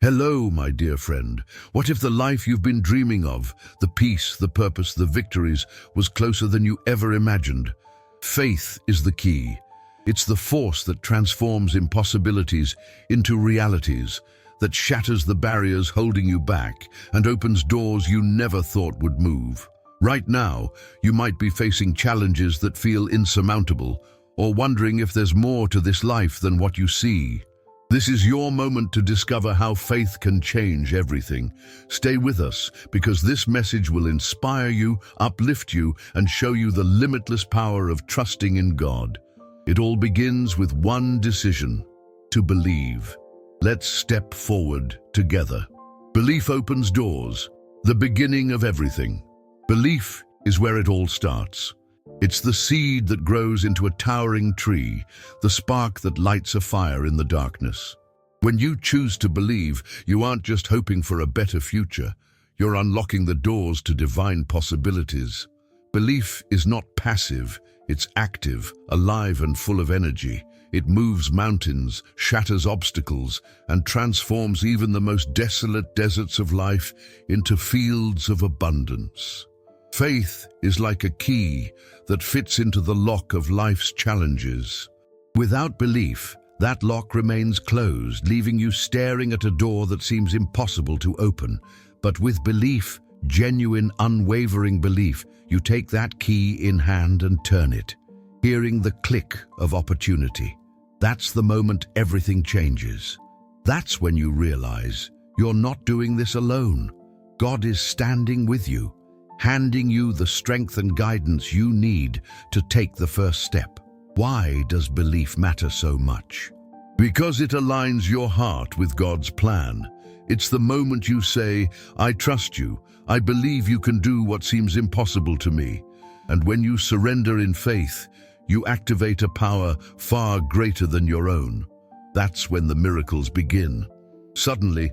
Hello, my dear friend. What if the life you've been dreaming of, the peace, the purpose, the victories, was closer than you ever imagined? Faith is the key. It's the force that transforms impossibilities into realities, that shatters the barriers holding you back and opens doors you never thought would move. Right now, you might be facing challenges that feel insurmountable, or wondering if there's more to this life than what you see. This is your moment to discover how faith can change everything. Stay with us, because this message will inspire you, uplift you, and show you the limitless power of trusting in God. It all begins with one decision: to believe. Let's step forward together. Belief opens doors, the beginning of everything. Belief is where it all starts. It's the seed that grows into a towering tree, the spark that lights a fire in the darkness. When you choose to believe, you aren't just hoping for a better future. You're unlocking the doors to divine possibilities. Belief is not passive, it's active, alive and full of energy. It moves mountains, shatters obstacles, and transforms even the most desolate deserts of life into fields of abundance. Faith is like a key that fits into the lock of life's challenges. Without belief, that lock remains closed, leaving you staring at a door that seems impossible to open. But with belief, genuine, unwavering belief, you take that key in hand and turn it, hearing the click of opportunity. That's the moment everything changes. That's when you realize you're not doing this alone. God is standing with you, handing you the strength and guidance you need to take the first step. Why does belief matter so much? Because it aligns your heart with God's plan. It's the moment you say, "I trust you. I believe you can do what seems impossible to me." And when you surrender in faith, you activate a power far greater than your own. That's when the miracles begin. Suddenly,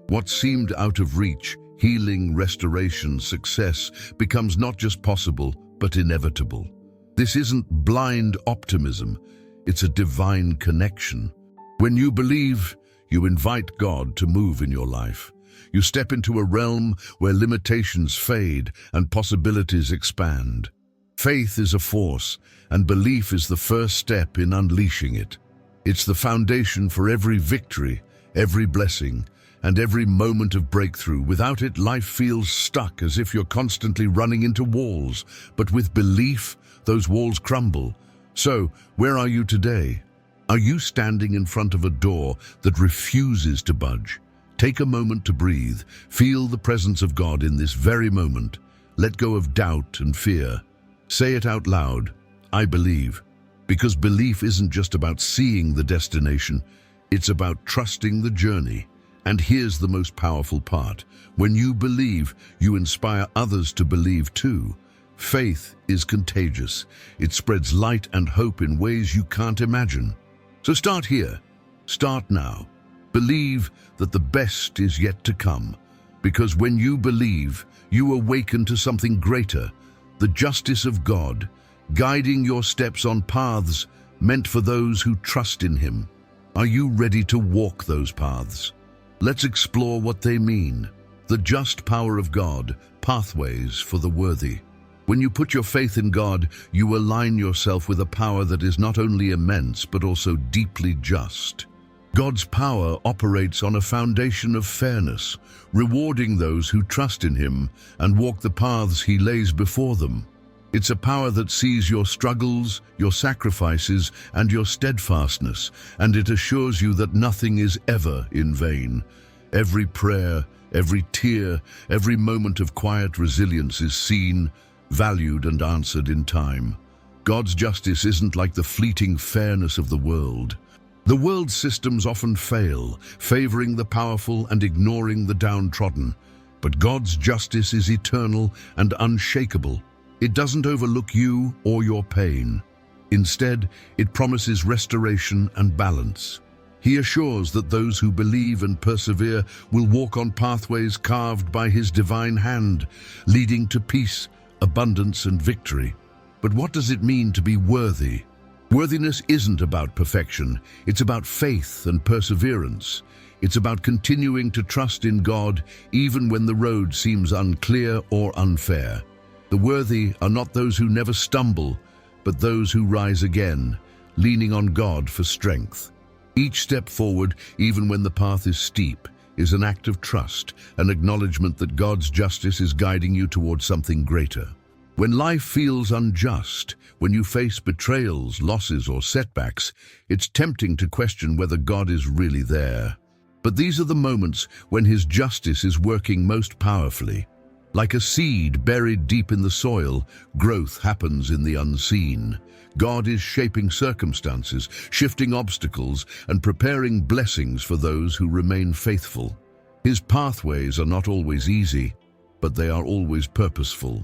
what seemed out of reach, healing, restoration, success, becomes not just possible, but inevitable. This isn't blind optimism, it's a divine connection. When you believe, you invite God to move in your life. You step into a realm where limitations fade and possibilities expand. Faith is a force, and belief is the first step in unleashing it. It's the foundation for every victory, every blessing, and every moment of breakthrough. Without it, life feels stuck, as if you're constantly running into walls. But with belief, those walls crumble. So, where are you today? Are you standing in front of a door that refuses to budge? Take a moment to breathe. Feel the presence of God in this very moment. Let go of doubt and fear. Say it out loud: "I believe." Because belief isn't just about seeing the destination, it's about trusting the journey. And here's the most powerful part. When you believe, you inspire others to believe too. Faith is contagious. It spreads light and hope in ways you can't imagine. So start here. Start now. Believe that the best is yet to come. Because when you believe, you awaken to something greater, the justice of God, guiding your steps on paths meant for those who trust in Him. Are you ready to walk those paths? Let's explore what they mean. The just power of God, pathways for the worthy. When you put your faith in God, you align yourself with a power that is not only immense, but also deeply just. God's power operates on a foundation of fairness, rewarding those who trust in Him and walk the paths He lays before them. It's a power that sees your struggles, your sacrifices, and your steadfastness, and it assures you that nothing is ever in vain. Every prayer, every tear, every moment of quiet resilience is seen, valued, and answered in time. God's justice isn't like the fleeting fairness of the world. The world's systems often fail, favoring the powerful and ignoring the downtrodden. But God's justice is eternal and unshakable. It doesn't overlook you or your pain. Instead, it promises restoration and balance. He assures that those who believe and persevere will walk on pathways carved by His divine hand, leading to peace, abundance, and victory. But what does it mean to be worthy? Worthiness isn't about perfection, it's about faith and perseverance. It's about continuing to trust in God even when the road seems unclear or unfair. The worthy are not those who never stumble, but those who rise again, leaning on God for strength. Each step forward, even when the path is steep, is an act of trust, an acknowledgement that God's justice is guiding you towards something greater. When life feels unjust, when you face betrayals, losses, or setbacks, it's tempting to question whether God is really there. But these are the moments when His justice is working most powerfully. Like a seed buried deep in the soil, growth happens in the unseen. God is shaping circumstances, shifting obstacles, and preparing blessings for those who remain faithful. His pathways are not always easy, but they are always purposeful.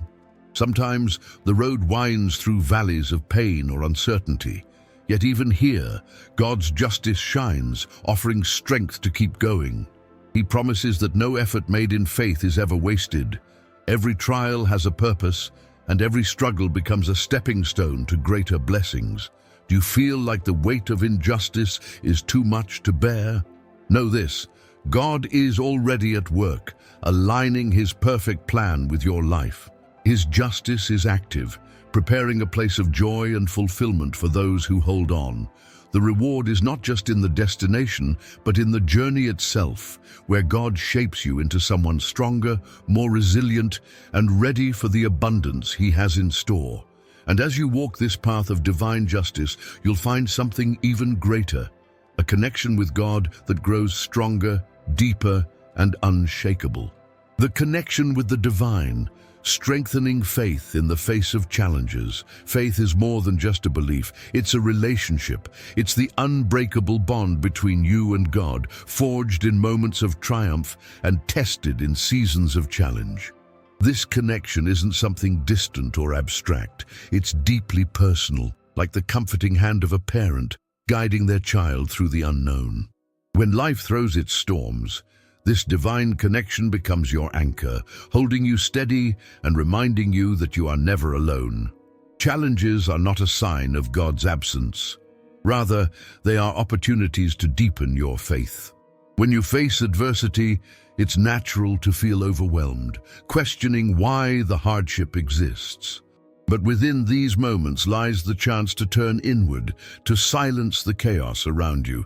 Sometimes the road winds through valleys of pain or uncertainty. Yet even here, God's justice shines, offering strength to keep going. He promises that no effort made in faith is ever wasted. Every trial has a purpose, and every struggle becomes a stepping stone to greater blessings. Do you feel like the weight of injustice is too much to bear? Know this: God is already at work, aligning His perfect plan with your life. His justice is active, preparing a place of joy and fulfillment for those who hold on. The reward is not just in the destination, but in the journey itself, where God shapes you into someone stronger, more resilient, and ready for the abundance He has in store. And as you walk this path of divine justice, you'll find something even greater, a connection with God that grows stronger, deeper, and unshakable. The connection with the divine, strengthening faith in the face of challenges. Faith is more than just a belief. It's a relationship. It's the unbreakable bond between you and God, forged in moments of triumph and tested in seasons of challenge. This connection isn't something distant or abstract. It's deeply personal, like the comforting hand of a parent guiding their child through the unknown. When life throws its storms, this divine connection becomes your anchor, holding you steady and reminding you that you are never alone. Challenges are not a sign of God's absence. Rather, they are opportunities to deepen your faith. When you face adversity, it's natural to feel overwhelmed, questioning why the hardship exists. But within these moments lies the chance to turn inward, to silence the chaos around you,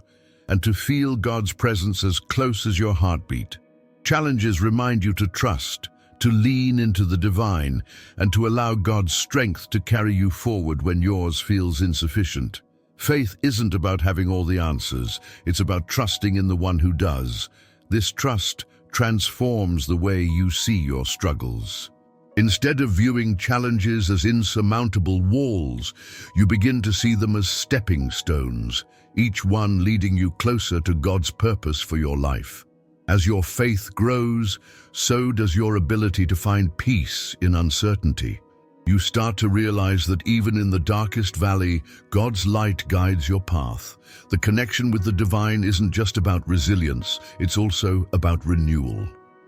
and to feel God's presence as close as your heartbeat. Challenges remind you to trust, to lean into the divine, and to allow God's strength to carry you forward when yours feels insufficient. Faith isn't about having all the answers. It's about trusting in the one who does. This trust transforms the way you see your struggles. Instead of viewing challenges as insurmountable walls, you begin to see them as stepping stones, each one leading you closer to God's purpose for your life. As your faith grows, so does your ability to find peace in uncertainty. You start to realize that even in the darkest valley, God's light guides your path. The connection with the divine isn't just about resilience, it's also about renewal.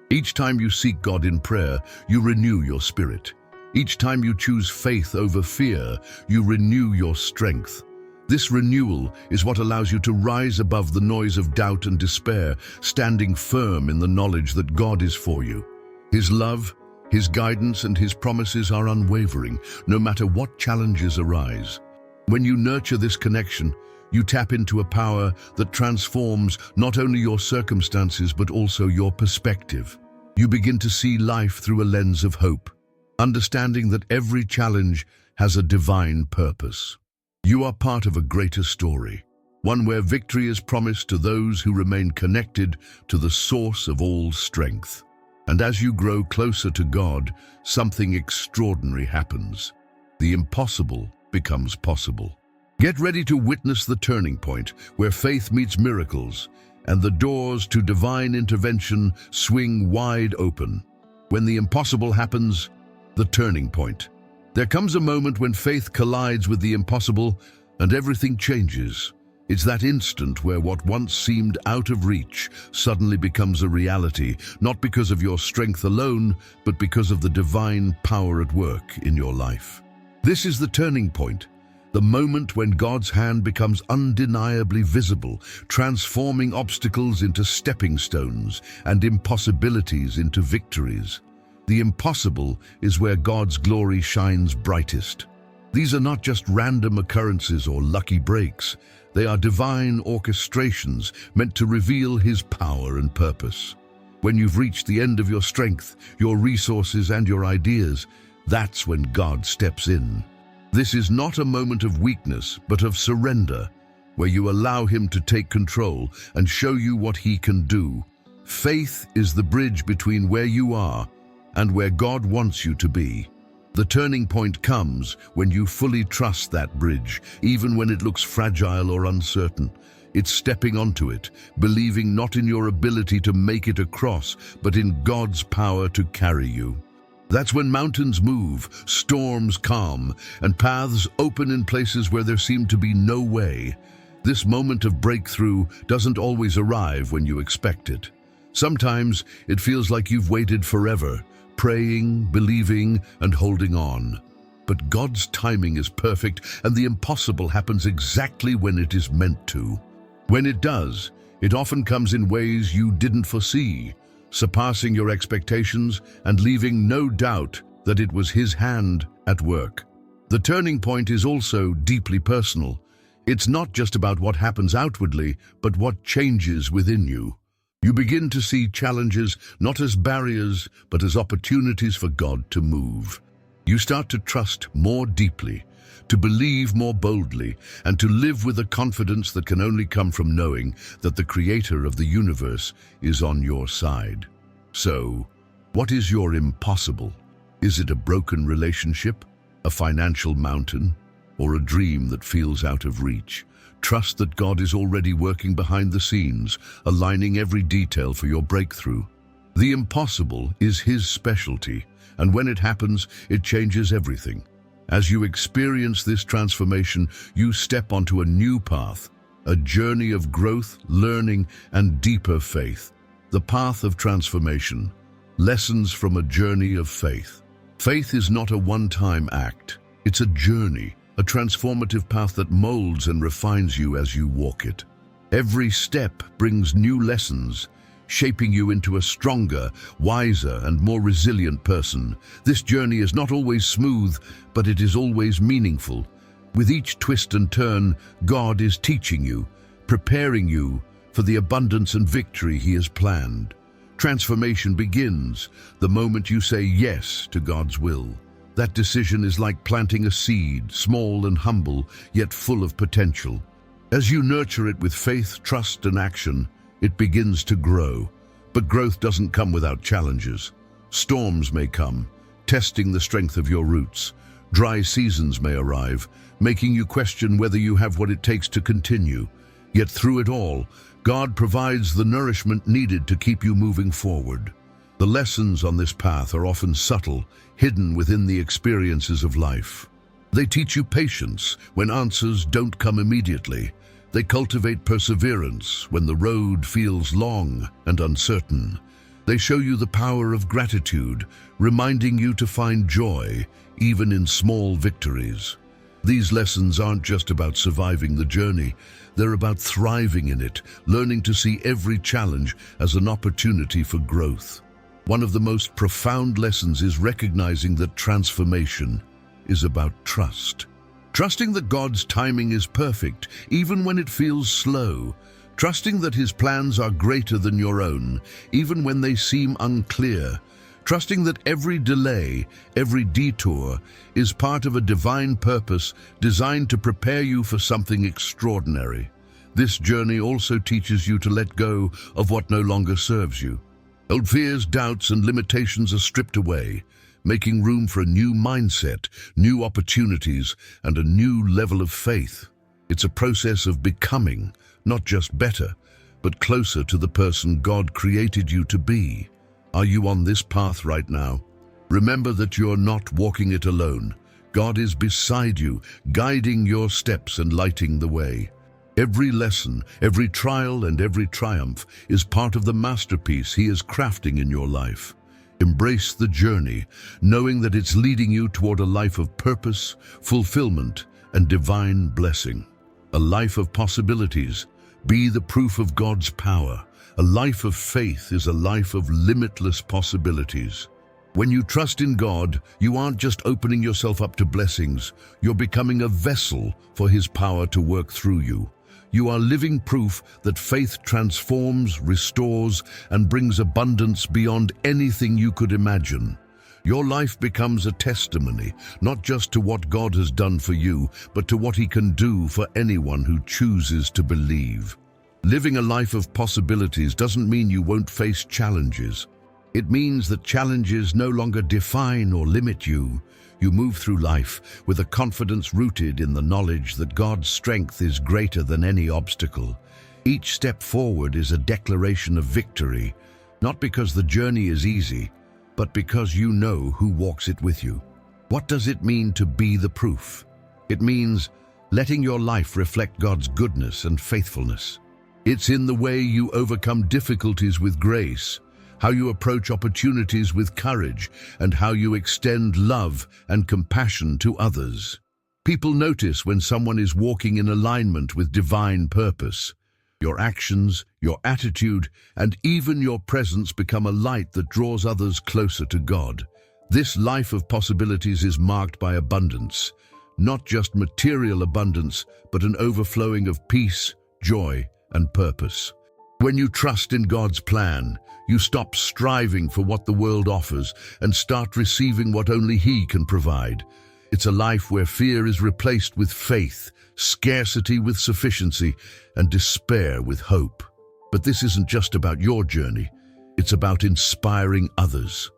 Each time you seek God in prayer, you renew your spirit. Each time you choose faith over fear, you renew your strength. This renewal is what allows you to rise above the noise of doubt and despair, standing firm in the knowledge that God is for you. His love, His guidance, and His promises are unwavering, no matter what challenges arise. When you nurture this connection, you tap into a power that transforms not only your circumstances but also your perspective. You begin to see life through a lens of hope, understanding that every challenge has a divine purpose. You are part of a greater story, one where victory is promised to those who remain connected to the source of all strength. And as you grow closer to God, something extraordinary happens. The impossible becomes possible. Get ready to witness the turning point where faith meets miracles and the doors to divine intervention swing wide open. When the impossible happens, the turning point. There comes a moment when faith collides with the impossible and everything changes. It's that instant where what once seemed out of reach suddenly becomes a reality, not because of your strength alone, but because of the divine power at work in your life. This is the turning point, The moment when God's hand becomes undeniably visible, transforming obstacles into stepping stones and impossibilities into victories. The impossible is where God's glory shines brightest. These are not just random occurrences or lucky breaks. They are divine orchestrations meant to reveal His power and purpose. When you've reached the end of your strength, your resources and your ideas, that's when God steps in. This is not a moment of weakness, but of surrender, where you allow Him to take control and show you what He can do. Faith is the bridge between where you are and where God wants you to be. The turning point comes when you fully trust that bridge, even when it looks fragile or uncertain. It's stepping onto it, believing not in your ability to make it across, but in God's power to carry you. That's when mountains move, storms calm, and paths open in places where there seemed to be no way. This moment of breakthrough doesn't always arrive when you expect it. Sometimes it feels like you've waited forever, praying, believing, and holding on. But God's timing is perfect, and the impossible happens exactly when it is meant to. When it does, it often comes in ways you didn't foresee, surpassing your expectations and leaving no doubt that it was His hand at work. The turning point is also deeply personal. It's not just about what happens outwardly, but what changes within you. You begin to see challenges not as barriers, but as opportunities for God to move. You start to trust more deeply, to believe more boldly, and to live with a confidence that can only come from knowing that the Creator of the universe is on your side. So, what is your impossible? Is it a broken relationship, a financial mountain, or a dream that feels out of reach? Trust that God is already working behind the scenes, aligning every detail for your breakthrough. The impossible is His specialty, and when it happens, it changes everything. As you experience this transformation, you step onto a new path, a journey of growth, learning, and deeper faith. The path of transformation. Lessons from a journey of faith. Faith is not a one-time act. It's a journey, a transformative path that molds and refines you as you walk it. Every step brings new lessons, shaping you into a stronger, wiser, and more resilient person. This journey is not always smooth, but it is always meaningful. With each twist and turn, God is teaching you, preparing you for the abundance and victory He has planned. Transformation begins the moment you say yes to God's will. That decision is like planting a seed, small and humble, yet full of potential. As you nurture it with faith, trust, and action, it begins to grow. But growth doesn't come without challenges. Storms may come, testing the strength of your roots. Dry seasons may arrive, making you question whether you have what it takes to continue. Yet through it all, God provides the nourishment needed to keep you moving forward. The lessons on this path are often subtle, hidden within the experiences of life. They teach you patience when answers don't come immediately. They cultivate perseverance when the road feels long and uncertain. They show you the power of gratitude, reminding you to find joy even in small victories. These lessons aren't just about surviving the journey. They're about thriving in it, learning to see every challenge as an opportunity for growth. One of the most profound lessons is recognizing that transformation is about trust. Trusting that God's timing is perfect, even when it feels slow. Trusting that His plans are greater than your own, even when they seem unclear. Trusting that every delay, every detour, is part of a divine purpose designed to prepare you for something extraordinary. This journey also teaches you to let go of what no longer serves you. Old fears, doubts, and limitations are stripped away, making room for a new mindset, new opportunities, and a new level of faith. It's a process of becoming, not just better, but closer to the person God created you to be. Are you on this path right now? Remember that you're not walking it alone. God is beside you, guiding your steps and lighting the way. Every lesson, every trial, and every triumph is part of the masterpiece He is crafting in your life. Embrace the journey, knowing that it's leading you toward a life of purpose, fulfillment, and divine blessing. A life of possibilities. Be the proof of God's power. A life of faith is a life of limitless possibilities. When you trust in God, you aren't just opening yourself up to blessings, you're becoming a vessel for His power to work through you. You are living proof that faith transforms, restores, and brings abundance beyond anything you could imagine. Your life becomes a testimony, not just to what God has done for you, but to what He can do for anyone who chooses to believe. Living a life of possibilities doesn't mean you won't face challenges. It means that challenges no longer define or limit you. You move through life with a confidence rooted in the knowledge that God's strength is greater than any obstacle. Each step forward is a declaration of victory, not because the journey is easy, but because you know who walks it with you. What does it mean to be the proof? It means letting your life reflect God's goodness and faithfulness. It's in the way you overcome difficulties with grace, how you approach opportunities with courage, and how you extend love and compassion to others. People notice when someone is walking in alignment with divine purpose. Your actions, your attitude, and even your presence become a light that draws others closer to God. This life of possibilities is marked by abundance, not just material abundance, but an overflowing of peace, joy, and purpose. When you trust in God's plan, you stop striving for what the world offers and start receiving what only He can provide. It's a life where fear is replaced with faith, scarcity with sufficiency, and despair with hope. But this isn't just about your journey. It's about inspiring others.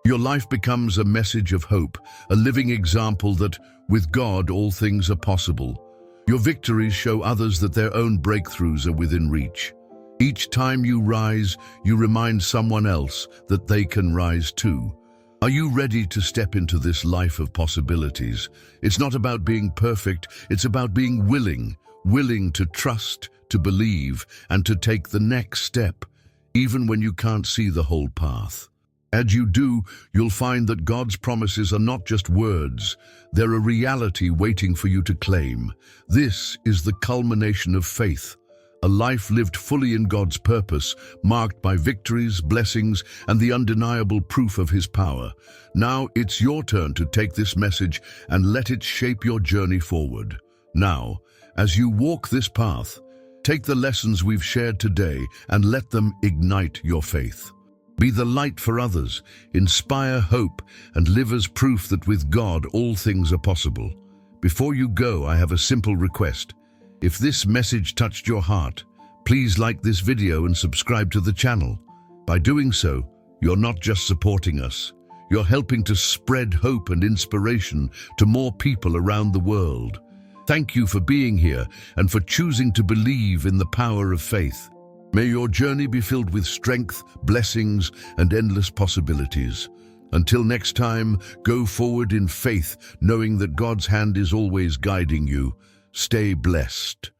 Your life becomes a message of hope, a living example that, with God, all things are possible. Your victories show others that their own breakthroughs are within reach. Each time you rise, you remind someone else that they can rise too. Are you ready to step into this life of possibilities? It's not about being perfect, it's about being willing to trust, to believe, and to take the next step, even when you can't see the whole path. As you do, you'll find that God's promises are not just words, they're a reality waiting for you to claim. This is the culmination of faith. A life lived fully in God's purpose, marked by victories, blessings, and the undeniable proof of His power. Now it's your turn to take this message and let it shape your journey forward. Now, as you walk this path, take the lessons we've shared today and let them ignite your faith. Be the light for others, inspire hope, and live as proof that with God all things are possible. Before you go, I have a simple request. If this message touched your heart, please like this video and subscribe to the channel. By doing so, you're not just supporting us, you're helping to spread hope and inspiration to more people around the world. Thank you for being here and for choosing to believe in the power of faith. May your journey be filled with strength, blessings, and endless possibilities. Until next time, go forward in faith, knowing that God's hand is always guiding you. Stay blessed.